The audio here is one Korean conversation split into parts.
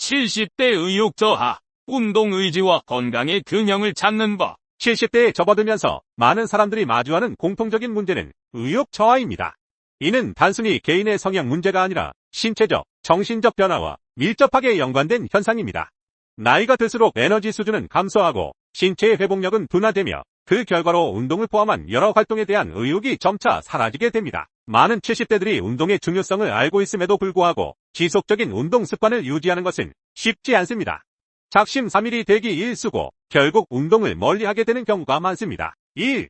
70대 의욕 저하, 운동 의지와 건강의 균형을 찾는 법. 70대에 접어들면서 많은 사람들이 마주하는 공통적인 문제는 의욕 저하입니다. 이는 단순히 개인의 성향 문제가 아니라 신체적, 정신적 변화와 밀접하게 연관된 현상입니다. 나이가 들수록 에너지 수준은 감소하고 신체의 회복력은 둔화되며 그 결과로 운동을 포함한 여러 활동에 대한 의욕이 점차 사라지게 됩니다. 많은 70대들이 운동의 중요성을 알고 있음에도 불구하고 지속적인 운동 습관을 유지하는 것은 쉽지 않습니다. 작심삼일이 되기 일쑤고 결국 운동을 멀리하게 되는 경우가 많습니다. 1.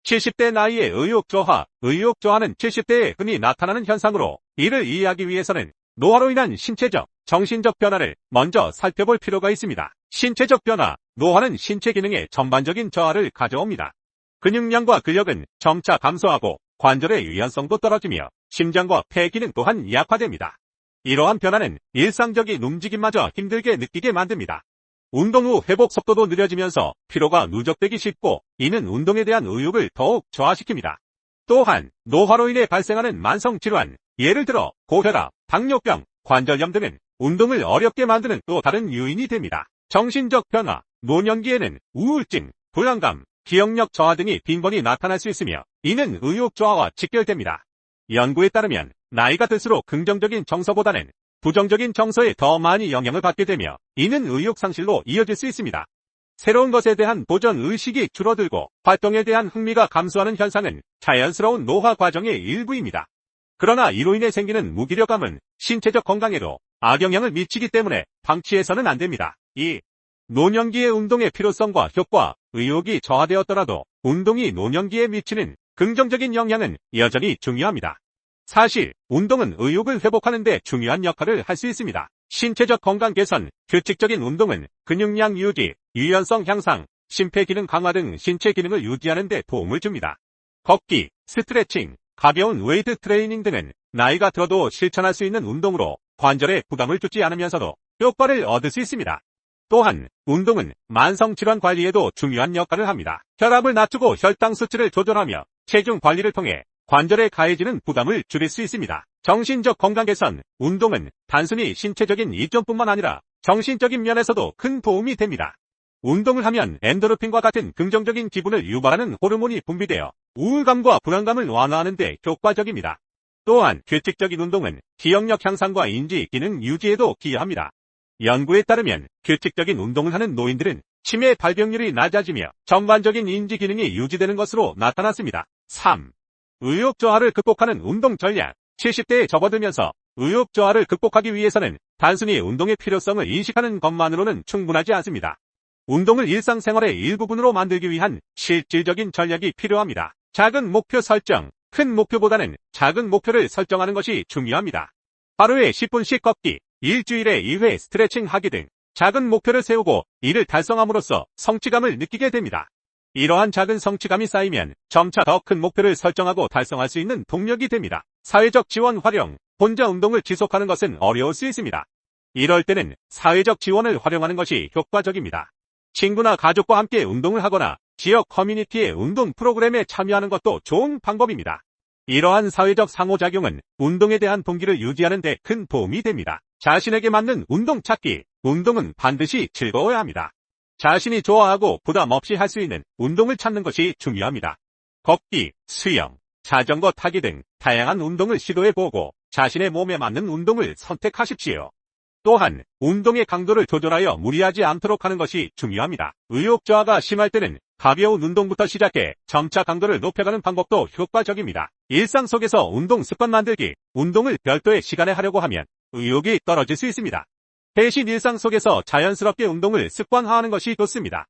70대 나이의 의욕 저하. 의욕 저하는 70대에 흔히 나타나는 현상으로 이를 이해하기 위해서는 노화로 인한 신체적, 정신적 변화를 먼저 살펴볼 필요가 있습니다. 신체적 변화. 노화는 신체 기능의 전반적인 저하를 가져옵니다. 근육량과 근력은 점차 감소하고 관절의 유연성도 떨어지며 심장과 폐 기능 또한 약화됩니다. 이러한 변화는 일상적인 움직임마저 힘들게 느끼게 만듭니다. 운동 후 회복 속도도 느려지면서 피로가 누적되기 쉽고 이는 운동에 대한 의욕을 더욱 저하시킵니다. 또한 노화로 인해 발생하는 만성질환, 예를 들어 고혈압, 당뇨병, 관절염 등은 운동을 어렵게 만드는 또 다른 요인이 됩니다. 정신적 변화. 노년기에는 우울증, 불안감, 기억력 저하 등이 빈번히 나타날 수 있으며 이는 의욕 저하와 직결됩니다. 연구에 따르면 나이가 들수록 긍정적인 정서보다는 부정적인 정서에 더 많이 영향을 받게 되며 이는 의욕 상실로 이어질 수 있습니다. 새로운 것에 대한 도전 의식이 줄어들고 활동에 대한 흥미가 감소하는 현상은 자연스러운 노화 과정의 일부입니다. 그러나 이로 인해 생기는 무기력감은 신체적 건강에도 악영향을 미치기 때문에 방치해서는 안 됩니다. 2. 노년기의 운동의 필요성과 효과. 의욕이 저하되었더라도 운동이 노년기에 미치는 긍정적인 영향은 여전히 중요합니다. 사실 운동은 의욕을 회복하는 데 중요한 역할을 할 수 있습니다. 신체적 건강 개선, 규칙적인 운동은 근육량 유지, 유연성 향상, 심폐기능 강화 등 신체 기능을 유지하는 데 도움을 줍니다. 걷기, 스트레칭, 가벼운 웨이트 트레이닝 등은 나이가 들어도 실천할 수 있는 운동으로 관절에 부담을 주지 않으면서도 효과를 얻을 수 있습니다. 또한 운동은 만성질환 관리에도 중요한 역할을 합니다. 혈압을 낮추고 혈당 수치를 조절하며 체중 관리를 통해 관절에 가해지는 부담을 줄일 수 있습니다. 정신적 건강 개선. 운동은 단순히 신체적인 이점뿐만 아니라 정신적인 면에서도 큰 도움이 됩니다. 운동을 하면 엔도르핀과 같은 긍정적인 기분을 유발하는 호르몬이 분비되어 우울감과 불안감을 완화하는 데 효과적입니다. 또한 규칙적인 운동은 기억력 향상과 인지 기능 유지에도 기여합니다. 연구에 따르면 규칙적인 운동을 하는 노인들은 치매 발병률이 낮아지며 전반적인 인지 기능이 유지되는 것으로 나타났습니다. 3. 의욕 저하를 극복하는 운동 전략. 70대에 접어들면서 의욕 저하를 극복하기 위해서는 단순히 운동의 필요성을 인식하는 것만으로는 충분하지 않습니다. 운동을 일상생활의 일부분으로 만들기 위한 실질적인 전략이 필요합니다. 작은 목표 설정. 큰 목표보다는 작은 목표를 설정하는 것이 중요합니다. 하루에 10분씩 걷기, 일주일에 2회 스트레칭 하기 등 작은 목표를 세우고 이를 달성함으로써 성취감을 느끼게 됩니다. 이러한 작은 성취감이 쌓이면 점차 더 큰 목표를 설정하고 달성할 수 있는 동력이 됩니다. 사회적 지원 활용. 혼자 운동을 지속하는 것은 어려울 수 있습니다. 이럴 때는 사회적 지원을 활용하는 것이 효과적입니다. 친구나 가족과 함께 운동을 하거나 지역 커뮤니티의 운동 프로그램에 참여하는 것도 좋은 방법입니다. 이러한 사회적 상호작용은 운동에 대한 동기를 유지하는 데 큰 도움이 됩니다. 자신에게 맞는 운동 찾기. 운동은 반드시 즐거워야 합니다. 자신이 좋아하고 부담 없이 할 수 있는 운동을 찾는 것이 중요합니다. 걷기, 수영, 자전거 타기 등 다양한 운동을 시도해보고 자신의 몸에 맞는 운동을 선택하십시오. 또한 운동의 강도를 조절하여 무리하지 않도록 하는 것이 중요합니다. 의욕 저하가 심할 때는 가벼운 운동부터 시작해 점차 강도를 높여가는 방법도 효과적입니다. 일상 속에서 운동 습관 만들기. 운동을 별도의 시간에 하려고 하면 의욕이 떨어질 수 있습니다. 대신 일상 속에서 자연스럽게 운동을 습관화하는 것이 좋습니다.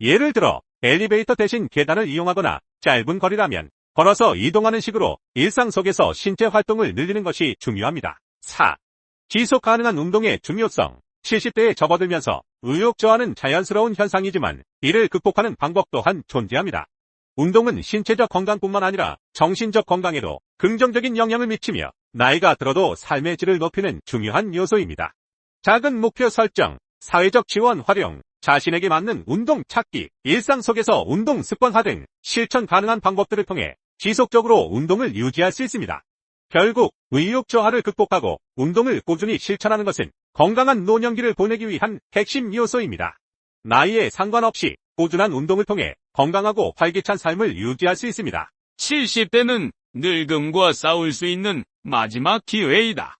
예를 들어 엘리베이터 대신 계단을 이용하거나 짧은 거리라면 걸어서 이동하는 식으로 일상 속에서 신체 활동을 늘리는 것이 중요합니다. 4. 지속 가능한 운동의 중요성. 70대에 접어들면서 의욕 저하는 자연스러운 현상이지만 이를 극복하는 방법 또한 존재합니다. 운동은 신체적 건강뿐만 아니라 정신적 건강에도 긍정적인 영향을 미치며 나이가 들어도 삶의 질을 높이는 중요한 요소입니다. 작은 목표 설정, 사회적 지원 활용, 자신에게 맞는 운동 찾기, 일상 속에서 운동 습관화 등 실천 가능한 방법들을 통해 지속적으로 운동을 유지할 수 있습니다. 결국 의욕 저하를 극복하고 운동을 꾸준히 실천하는 것은 건강한 노년기를 보내기 위한 핵심 요소입니다. 나이에 상관없이 꾸준한 운동을 통해 건강하고 활기찬 삶을 유지할 수 있습니다. 70대는 늙음과 싸울 수 있는 마지막 기회이다.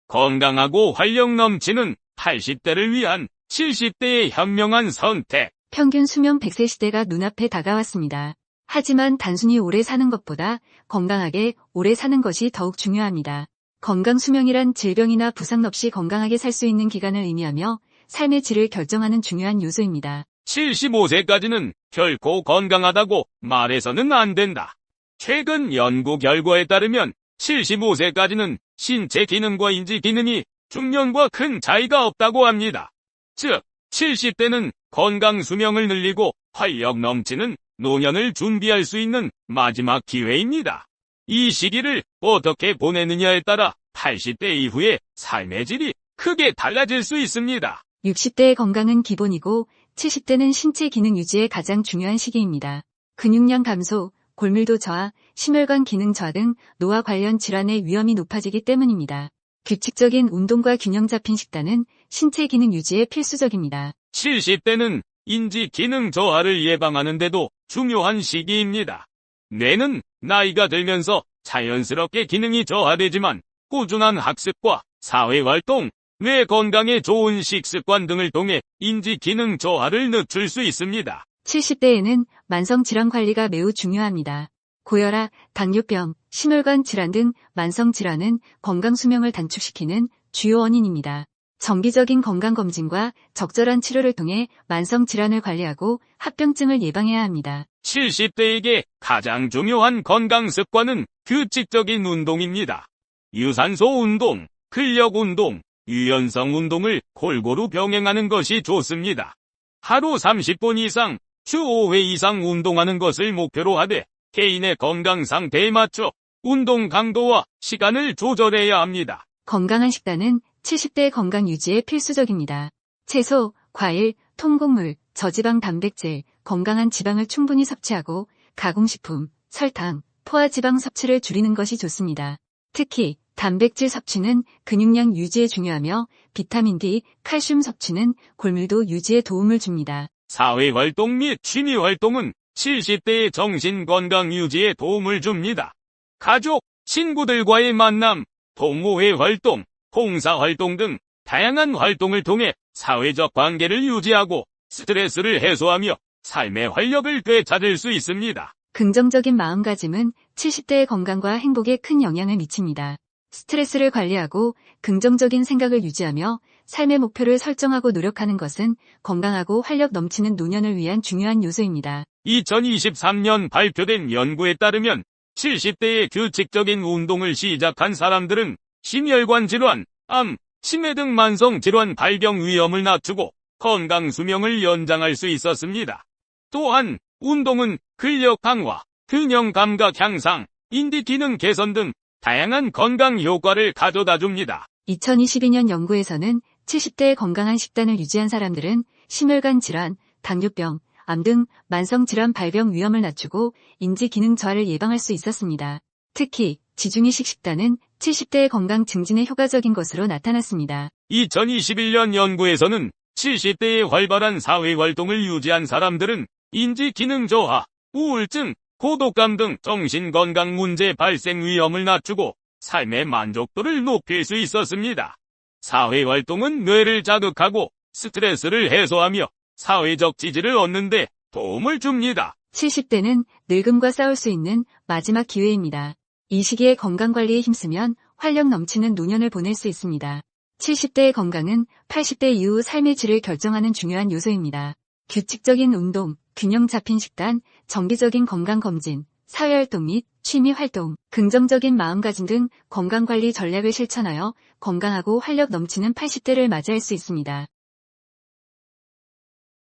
건강하고 활력 넘치는 80대를 위한 70대의 현명한 선택. 평균 수명 100세 시대가 눈앞에 다가왔습니다. 하지만 단순히 오래 사는 것보다 건강하게 오래 사는 것이 더욱 중요합니다. 건강 수명이란 질병이나 부상 없이 건강하게 살 수 있는 기간을 의미하며 삶의 질을 결정하는 중요한 요소입니다. 75세까지는 결코 건강하다고 말해서는 안 된다. 최근 연구 결과에 따르면 75세까지는 신체 기능과 인지 기능이 중년과 큰 차이가 없다고 합니다. 즉, 70대는 건강 수명을 늘리고 활력 넘치는 노년을 준비할 수 있는 마지막 기회입니다. 이 시기를 어떻게 보내느냐에 따라 80대 이후의 삶의 질이 크게 달라질 수 있습니다. 60대의 건강은 기본이고 70대는 신체 기능 유지의 가장 중요한 시기입니다. 근육량 감소, 골밀도 저하, 심혈관 기능 저하 등 노화 관련 질환의 위험이 높아지기 때문입니다. 규칙적인 운동과 균형 잡힌 식단은 신체 기능 유지에 필수적입니다. 70대는 인지 기능 저하를 예방하는 데도 중요한 시기입니다. 뇌는 나이가 들면서 자연스럽게 기능이 저하되지만 꾸준한 학습과 사회활동, 뇌 건강에 좋은 식습관 등을 통해 인지 기능 저하를 늦출 수 있습니다. 70대에는 만성질환 관리가 매우 중요합니다. 고혈압, 당뇨병, 심혈관 질환 등 만성질환은 건강 수명을 단축시키는 주요 원인입니다. 정기적인 건강검진과 적절한 치료를 통해 만성질환을 관리하고 합병증을 예방해야 합니다. 70대에게 가장 중요한 건강 습관은 규칙적인 운동입니다. 유산소 운동, 근력 운동, 유연성 운동을 골고루 병행하는 것이 좋습니다. 하루 30분 이상, 주 5회 이상 운동하는 것을 목표로 하되 개인의 건강 상태에 맞춰 운동 강도와 시간을 조절해야 합니다. 건강한 식단은 70대 건강 유지에 필수적입니다. 채소, 과일, 통곡물, 저지방 단백질, 건강한 지방을 충분히 섭취하고 가공식품, 설탕, 포화지방 섭취를 줄이는 것이 좋습니다. 특히 단백질 섭취는 근육량 유지에 중요하며 비타민 D, 칼슘 섭취는 골밀도 유지에 도움을 줍니다. 사회활동 및 취미활동은 70대의 정신건강 유지에 도움을 줍니다. 가족, 친구들과의 만남, 동호회 활동, 봉사활동 등 다양한 활동을 통해 사회적 관계를 유지하고 스트레스를 해소하며 삶의 활력을 되찾을 수 있습니다. 긍정적인 마음가짐은 70대의 건강과 행복에 큰 영향을 미칩니다. 스트레스를 관리하고 긍정적인 생각을 유지하며 삶의 목표를 설정하고 노력하는 것은 건강하고 활력 넘치는 노년을 위한 중요한 요소입니다. 2023년 발표된 연구에 따르면 70대의 규칙적인 운동을 시작한 사람들은 심혈관 질환, 암, 치매 등 만성 질환 발병 위험을 낮추고 건강 수명을 연장할 수 있었습니다. 또한 운동은 근력 강화, 균형 감각 향상, 인지 기능 개선 등 다양한 건강 효과를 가져다 줍니다. 2022년 연구에서는 70대의 건강한 식단을 유지한 사람들은 심혈관 질환, 당뇨병, 암 등 만성 질환 발병 위험을 낮추고 인지 기능 저하를 예방할 수 있었습니다. 특히 지중해식 식단은 70대의 건강 증진에 효과적인 것으로 나타났습니다. 2021년 연구에서는 70대의 활발한 사회활동을 유지한 사람들은 인지 기능 저하, 우울증, 고독감 등 정신건강 문제 발생 위험을 낮추고 삶의 만족도를 높일 수 있었습니다. 사회활동은 뇌를 자극하고 스트레스를 해소하며 사회적 지지를 얻는 데 도움을 줍니다. 70대는 늙음과 싸울 수 있는 마지막 기회입니다. 이 시기에 건강관리에 힘쓰면 활력 넘치는 노년을 보낼 수 있습니다. 70대의 건강은 80대 이후 삶의 질을 결정하는 중요한 요소입니다. 규칙적인 운동, 균형 잡힌 식단, 정기적인 건강검진, 사회활동 및 취미활동, 긍정적인 마음가짐 등 건강관리 전략을 실천하여 건강하고 활력 넘치는 80대를 맞이할 수 있습니다.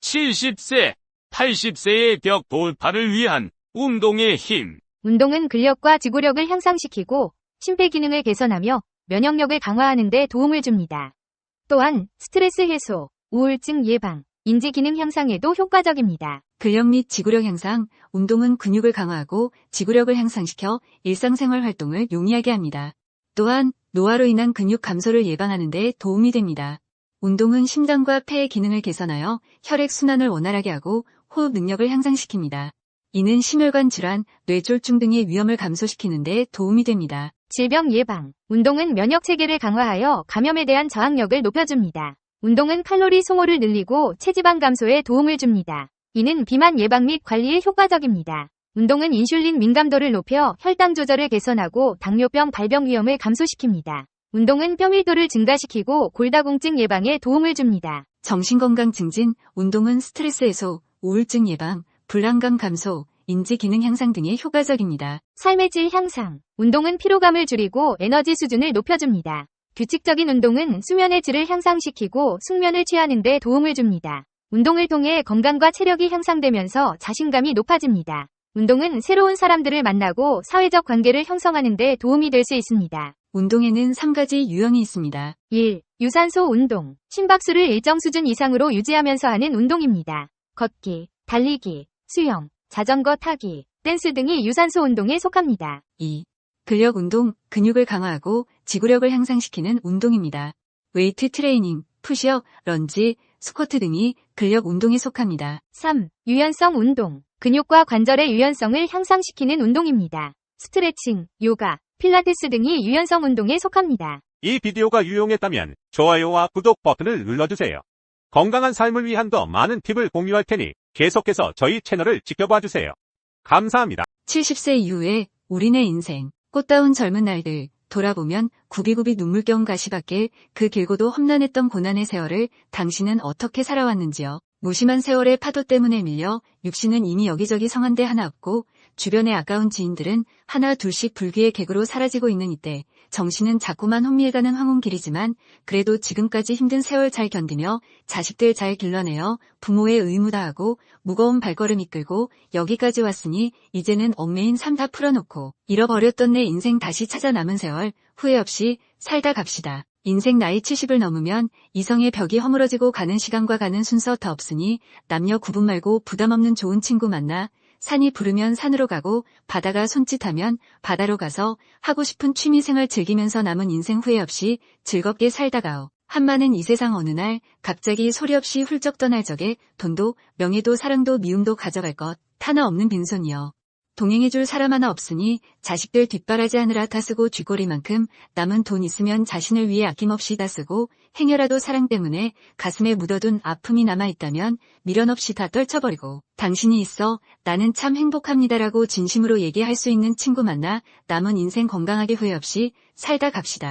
70세, 80세의 벽 돌파를 위한 운동의 힘. 운동은 근력과 지구력을 향상시키고 심폐기능을 개선하며 면역력을 강화하는 데 도움을 줍니다. 또한 스트레스 해소, 우울증 예방, 인지기능 향상에도 효과적입니다. 근력 및 지구력 향상, 운동은 근육을 강화하고 지구력을 향상시켜 일상생활 활동을 용이하게 합니다. 또한 노화로 인한 근육 감소를 예방하는 데 도움이 됩니다. 운동은 심장과 폐의 기능을 개선하여 혈액순환을 원활하게 하고 호흡 능력을 향상시킵니다. 이는 심혈관 질환, 뇌졸중 등의 위험을 감소시키는 데 도움이 됩니다. 질병 예방. 운동은 면역 체계를 강화하여 감염에 대한 저항력을 높여줍니다. 운동은 칼로리 소모를 늘리고 체지방 감소에 도움을 줍니다. 이는 비만 예방 및 관리에 효과적입니다. 운동은 인슐린 민감도를 높여 혈당 조절을 개선하고 당뇨병 발병 위험을 감소시킵니다. 운동은 뼈밀도를 증가시키고 골다공증 예방에 도움을 줍니다. 정신건강 증진, 운동은 스트레스 해소, 우울증 예방, 불안감 감소, 인지 기능 향상 등에 효과적입니다. 삶의 질 향상. 운동은 피로감을 줄이고 에너지 수준을 높여줍니다. 규칙적인 운동은 수면의 질을 향상시키고 숙면을 취하는 데 도움을 줍니다. 운동을 통해 건강과 체력이 향상되면서 자신감이 높아집니다. 운동은 새로운 사람들을 만나고 사회적 관계를 형성하는 데 도움이 될 수 있습니다. 운동에는 3가지 유형이 있습니다. 1. 유산소 운동. 심박수를 일정 수준 이상으로 유지하면서 하는 운동입니다. 걷기, 달리기, 수영, 자전거 타기, 댄스 등이 유산소 운동에 속합니다. 2. 근력 운동, 근육을 강화하고 지구력을 향상시키는 운동입니다. 웨이트 트레이닝, 푸시업, 런지, 스쿼트 등이 근력 운동에 속합니다. 3. 유연성 운동. 근육과 관절의 유연성을 향상시키는 운동입니다. 스트레칭, 요가, 필라테스 등이 유연성 운동에 속합니다. 이 비디오가 유용했다면 좋아요와 구독 버튼을 눌러주세요. 건강한 삶을 위한 더 많은 팁을 공유할 테니 계속해서 저희 채널을 지켜봐 주세요. 감사합니다. 70세 이후에 우리네 인생, 꽃다운 젊은 날들, 돌아보면 굽이굽이 눈물겨운 가시밭길, 그 길고도 험난했던 고난의 세월을 당신은 어떻게 살아왔는지요. 무심한 세월의 파도 때문에 밀려 육신은 이미 여기저기 성한데 하나 없고 주변의 아까운 지인들은 하나 둘씩 불귀의 객으로 사라지고 있는 이때 정신은 자꾸만 혼미해가는 황혼길이지만 그래도 지금까지 힘든 세월 잘 견디며 자식들 잘 길러내어 부모의 의무 다하고 무거운 발걸음 이끌고 여기까지 왔으니 이제는 얽매인 삶 다 풀어놓고 잃어버렸던 내 인생 다시 찾아 남은 세월 후회 없이 살다 갑시다. 인생 나이 70을 넘으면 이성의 벽이 허물어지고 가는 시간과 가는 순서 더 없으니 남녀 구분 말고 부담 없는 좋은 친구 만나 산이 부르면 산으로 가고 바다가 손짓하면 바다로 가서 하고 싶은 취미생활 즐기면서 남은 인생 후회 없이 즐겁게 살다가오. 한마는 이 세상 어느 날 갑자기 소리 없이 훌쩍 떠날 적에 돈도 명예도 사랑도 미움도 가져갈 것 하나 없는 빈손이여. 동행해줄 사람 하나 없으니 자식들 뒷바라지 하느라 다 쓰고 쥐꼬리만큼 남은 돈 있으면 자신을 위해 아낌없이 다 쓰고 행여라도 사랑 때문에 가슴에 묻어둔 아픔이 남아있다면 미련 없이 다 떨쳐버리고 당신이 있어 나는 참 행복합니다라고 진심으로 얘기할 수 있는 친구 만나 남은 인생 건강하게 후회 없이 살다 갑시다.